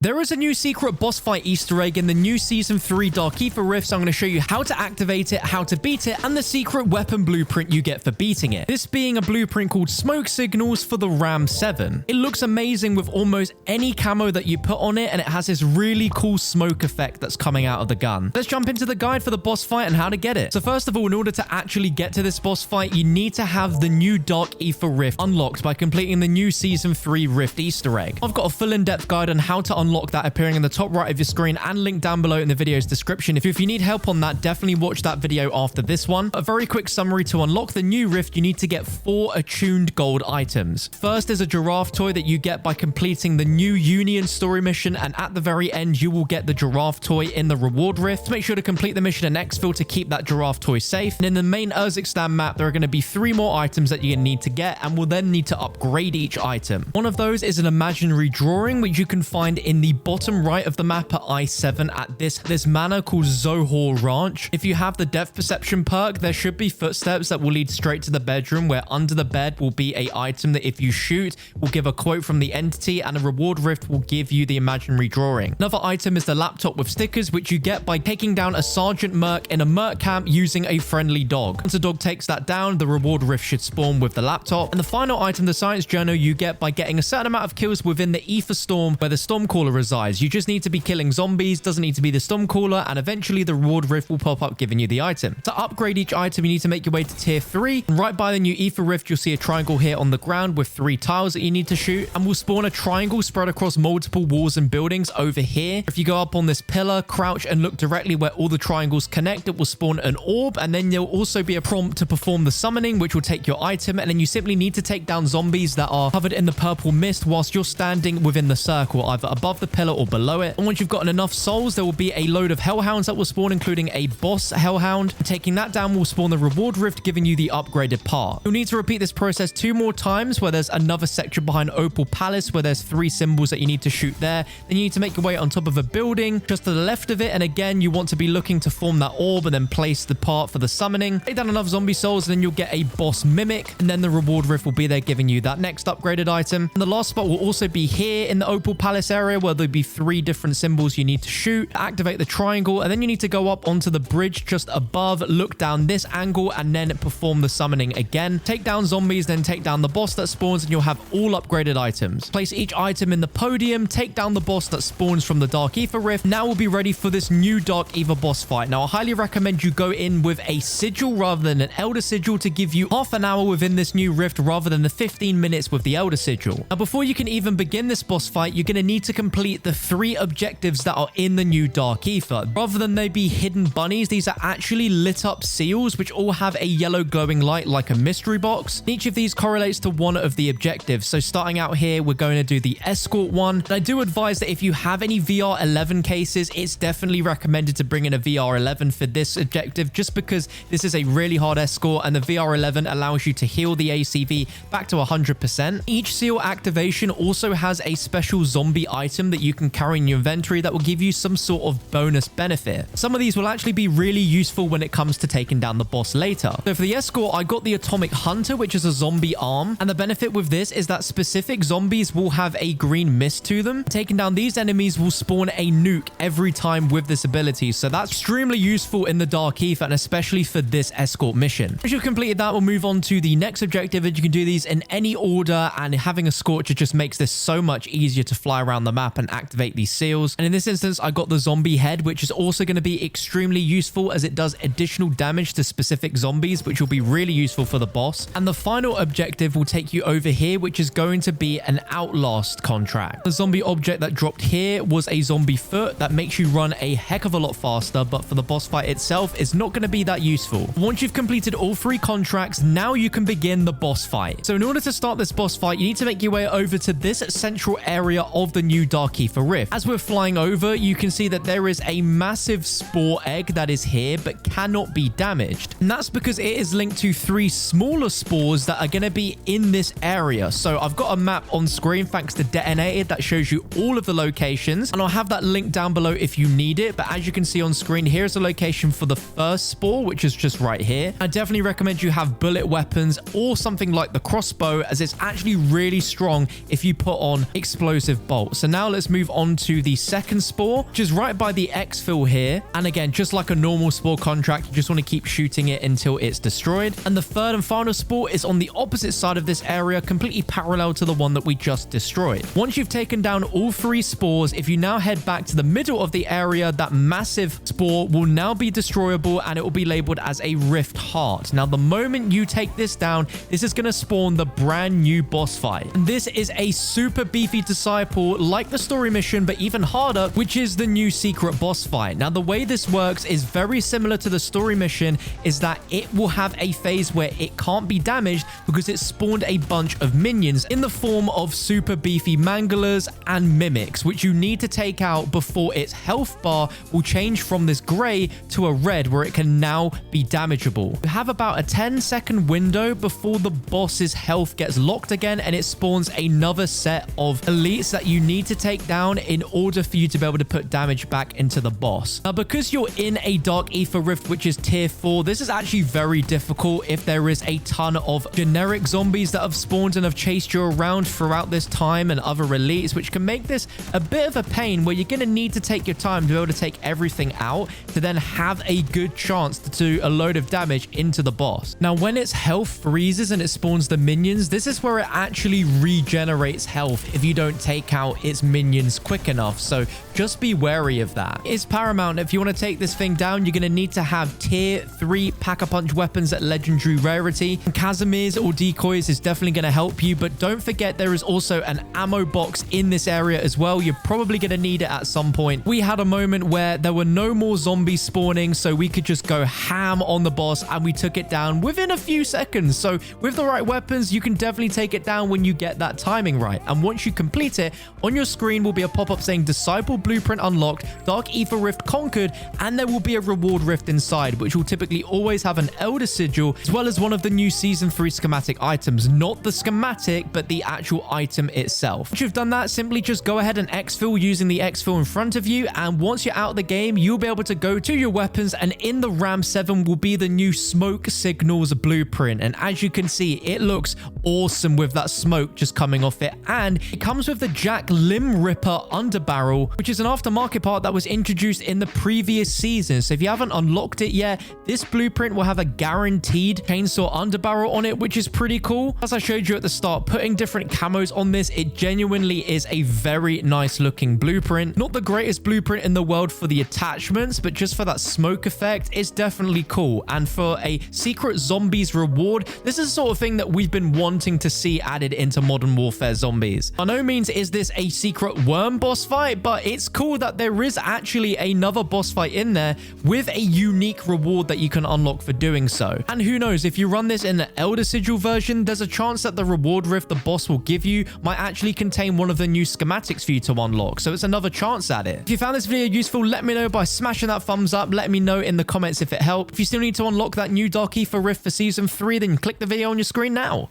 There is a new secret boss fight Easter egg in the new Season 3 Dark Aether Rift, so I'm going to show you how to activate it, how to beat it, and the secret weapon blueprint you get for beating it. This being a blueprint called Smoke Signals for the Ram 7. It looks amazing with almost any camo that you put on it, and it has this really cool smoke effect that's coming out of the gun. Let's jump into the guide for the boss fight and how to get it. So first of all, in order to actually get to this boss fight, you need to have the new Dark Aether Rift unlocked by completing the new Season 3 Rift Easter egg. I've got a full in-depth guide on how to unlock that appearing in the top right of your screen and linked down below in the video's description. If you need help on that, definitely watch that video after this one. A very quick summary: to unlock the new Rift, you need to get 4 attuned gold items. First is a giraffe toy that you get by completing the new Union story mission, and at the very end, you will get the giraffe toy in the reward Rift. Make sure to complete the mission in exfil to keep that giraffe toy safe. And in the main Urzikstan map, there are going to be 3 more items that you're going to need to get, and will then need to upgrade each item. One of those is an imaginary drawing, which you can find in the bottom right of the map at I-7 at this manor called Zohor Ranch. If you have the depth perception perk, there should be footsteps that will lead straight to the bedroom, where under the bed will be a item that if you shoot will give a quote from the entity, and a reward rift will give you the imaginary drawing. Another item is the laptop with stickers, which you get by taking down a sergeant merc in a merc camp using a friendly dog. Once a dog takes that down, the reward rift should spawn with the laptop. And the final item, the science journal, you get by getting a certain amount of kills within the Aether Storm where the Stormcaller resides. You just need to be killing zombies, doesn't need to be the Stormcaller, and eventually the reward rift will pop up giving you the item. To upgrade each item, you need to make your way to tier 3, and right by the new Aether Rift, you'll see a triangle here on the ground with 3 tiles that you need to shoot, and we'll spawn a triangle spread across multiple walls and buildings over here. If you go up on this pillar, crouch, and look directly where all the triangles connect, it will spawn an orb, and then there'll also be a prompt to perform the summoning, which will take your item, and then you simply need to take down zombies that are covered in the purple mist whilst you're standing within the circle, either above the pillar or below it. And once you've gotten enough souls, there will be a load of hellhounds that will spawn, including a boss hellhound. Taking that down will spawn the reward rift, giving you the upgraded part. You'll need to repeat this process 2 more times, where there's another section behind Opal Palace where there's 3 symbols that you need to shoot there. Then you need to make your way on top of a building just to the left of it, and again you want to be looking to form that orb and then place the part for the summoning. Take down enough zombie souls and then you'll get a boss mimic, and then the reward rift will be there giving you that next upgraded item. And the last spot will also be here in the Opal Palace area, where there'll be 3 different symbols you need to shoot. Activate the triangle, and then you need to go up onto the bridge just above, look down this angle, and then perform the summoning again. Take down zombies, then take down the boss that spawns, and you'll have all upgraded items. Place each item in the podium, take down the boss that spawns from the Dark Aether Rift. Now we'll be ready for this new Dark Aether boss fight. Now I highly recommend you go in with a sigil rather than an elder sigil to give you half an hour within this new rift rather than the 15 minutes with the elder sigil. Now before you can even begin this boss fight, you're going to need to complete the 3 objectives that are in the new Dark Aether. Rather than they be hidden bunnies, these are actually lit up seals which all have a yellow glowing light like a mystery box. Each of these correlates to one of the objectives. So starting out here, we're going to do the escort one. And I do advise that if you have any VR11 cases, it's definitely recommended to bring in a VR11 for this objective, just because this is a really hard escort and the VR11 allows you to heal the ACV back to 100%. Each seal activation also has a special zombie item that you can carry in your inventory that will give you some sort of bonus benefit. Some of these will actually be really useful when it comes to taking down the boss later. So for the escort, I got the Atomic Hunter, which is a zombie arm, and the benefit with this is that specific zombies will have a green mist to them. Taking down these enemies will spawn a nuke every time with this ability, so that's extremely useful in the Dark Aether, and especially for this escort mission. Once you've completed that, we'll move on to the next objective, and you can do these in any order, and having a Scorcher just makes this so much easier to fly around the map and activate these seals. And in this instance, I got the zombie head, which is also going to be extremely useful as it does additional damage to specific zombies, which will be really useful for the boss. And the final objective will take you over here, which is going to be an Outlast contract. The zombie object that dropped here was a zombie foot that makes you run a heck of a lot faster, but for the boss fight itself, it's not going to be that useful. Once you've completed all 3 contracts, now you can begin the boss fight. So in order to start this boss fight, you need to make your way over to this central area of the new Dark Aether Rift. As we're flying over, you can see that there is a massive spore egg that is here but cannot be damaged, and that's because it is linked to 3 smaller spores that are going to be in this area. So I've got a map on screen thanks to Detonated that shows you all of the locations, and I'll have that link down below if you need it. But as you can see on screen, here's the location for the first spore, which is just right here. I definitely recommend you have bullet weapons or something like the crossbow, as it's actually really strong if you put on explosive bolts. So now now let's move on to the second spore, which is right by the exfil here. And again, just like a normal spore contract, you just want to keep shooting it until it's destroyed. And the third and final spore is on the opposite side of this area, completely parallel to the one that we just destroyed. Once you've taken down all 3 spores, if you now head back to the middle of the area, that massive spore will now be destroyable and it will be labeled as a rift heart. Now, the moment you take this down, this is going to spawn the brand new boss fight. And this is a super beefy disciple like the story mission, but even harder, which is the new secret boss fight. Now, the way this works is very similar to the story mission, is that it will have a phase where it can't be damaged because it spawned a bunch of minions in the form of super beefy manglers and mimics, which you need to take out before its health bar will change from this gray to a red, where it can now be damageable. You have about a 10-second window before the boss's health gets locked again, and it spawns another set of elites that you need to take down in order for you to be able to put damage back into the boss. Now, because you're in a Dark Aether Rift, which is tier 4, this is actually very difficult if there is a ton of generic zombies that have spawned and have chased you around throughout this time, and other elites, which can make this a bit of a pain, where you're going to need to take your time to be able to take everything out to then have a good chance to do a load of damage into the boss. Now, when its health freezes and it spawns the minions, this is where it actually regenerates health if you don't take out its minions quick enough. So just be wary of that. It's paramount. If you want to take this thing down, you're going to need to have tier 3 pack-a-punch weapons at legendary rarity. And Casimir's or decoys is definitely going to help you, but don't forget there is also an ammo box in this area as well. You're probably going to need it at some point. We had a moment where there were no more zombies spawning, so we could just go ham on the boss, and we took it down within a few seconds. So with the right weapons, you can definitely take it down when you get that timing right. And once you complete it, on your screen will be a pop-up saying Disciple Blueprint unlocked, Dark Aether Rift conquered, and there will be a reward rift inside, which will typically always have an Elder Sigil, as well as one of the new Season 3 schematic items. Not the schematic, but the actual item itself. Once you've done that, simply just go ahead and exfil using the exfil in front of you, and once you're out of the game, you'll be able to go to your weapons, and in the Ram 7 will be the new Smoke Signals blueprint. And as you can see, it looks awesome with that smoke just coming off it, and it comes with the Jack Limb Ripper underbarrel, which is an aftermarket part that was introduced in the previous season. So if you haven't unlocked it yet, this blueprint will have a guaranteed chainsaw underbarrel on it, which is pretty cool. As I showed you at the start, putting different camos on this, it genuinely is a very nice looking blueprint. Not the greatest blueprint in the world for the attachments, but just for that smoke effect, it's definitely cool. And for a secret zombies reward, this is the sort of thing that we've been wanting to see added into Modern Warfare Zombies. By no means is this a secret worm boss fight, but it's cool that there is actually another boss fight in there with a unique reward that you can unlock for doing so. And who knows, if you run this in the Elder Sigil version, there's a chance that the reward rift the boss will give you might actually contain one of the new schematics for you to unlock. So it's another chance at it. If you found this video useful, let me know by smashing that thumbs up. Let me know in the comments if it helped. If you still need to unlock that new Dark Aether Rift for Season 3, then click the video on your screen now.